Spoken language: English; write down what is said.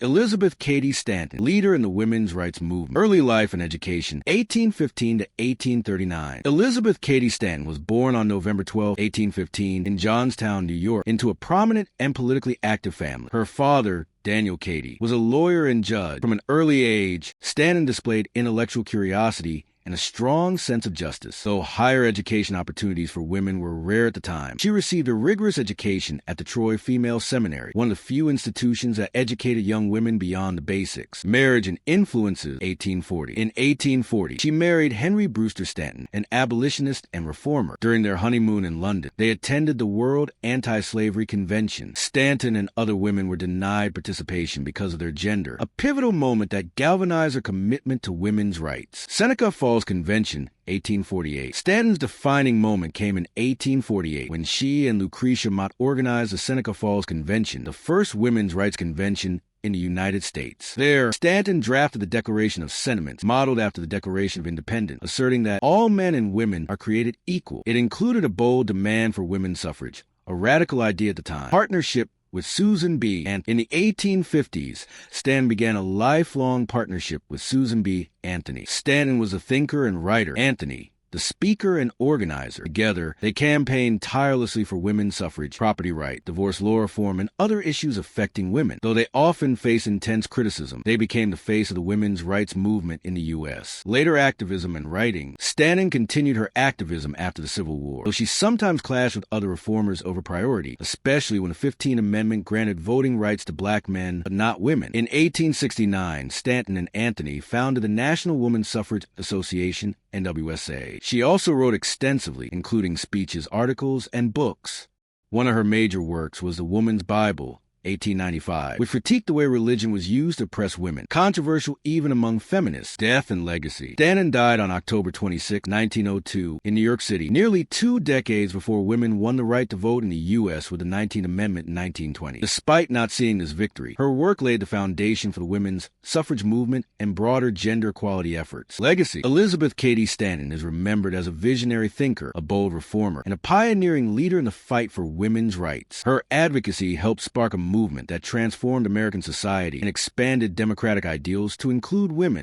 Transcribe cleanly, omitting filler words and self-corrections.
Elizabeth Cady Stanton, leader in the women's rights movement. Early life and education, 1815 to 1839. Elizabeth Cady Stanton was born on November 12, 1815, in Johnstown, New York, into a prominent and politically active family. Her father, Daniel Cady, was a lawyer and judge. From an early age, Stanton displayed intellectual curiosity and a strong sense of justice. Though higher education opportunities for women were rare at the time, she received a rigorous education at the Troy Female Seminary, one of the few institutions that educated young women beyond the basics. Marriage and influences, 1840. In 1840, she married Henry Brewster Stanton, an abolitionist and reformer. During their honeymoon in London, they attended the World Anti-Slavery Convention. Stanton and other women were denied participation because of their gender, a pivotal moment that galvanized her commitment to women's rights. Seneca Falls Convention, 1848. Stanton's defining moment came in 1848 when she and Lucretia Mott organized the Seneca Falls Convention, the first women's rights convention in the United States. There, Stanton drafted the Declaration of Sentiments, modeled after the Declaration of Independence, asserting that all men and women are created equal. It included a bold demand for women's suffrage, a radical idea at the time. Partnership with Susan B. and in the 1850s, Stanton began a lifelong partnership with Susan B. Anthony. Stanton was a thinker and writer. Anthony, the speaker and organizer. Together, they campaigned tirelessly for women's suffrage, property right, divorce law reform, and other issues affecting women. Though they often faced intense criticism, they became the face of the women's rights movement in the U.S. Later activism and writing, Stanton continued her activism after the Civil War, though she sometimes clashed with other reformers over priority, especially when the 15th Amendment granted voting rights to black men but not women. In 1869, Stanton and Anthony founded the National Woman Suffrage Association, NWSA. She also wrote extensively, including speeches, articles, and books. One of her major works was The Woman's Bible, 1895, which critiqued the way religion was used to oppress women, controversial even among feminists. Death and legacy. Stanton died on October 26, 1902, in New York City, nearly 2 decades before women won the right to vote in the U.S. with the 19th Amendment in 1920. Despite not seeing this victory, her work laid the foundation for the women's suffrage movement and broader gender equality efforts. Legacy. Elizabeth Cady Stanton is remembered as a visionary thinker, a bold reformer, and a pioneering leader in the fight for women's rights. Her advocacy helped spark a movement that transformed American society and expanded democratic ideals to include women.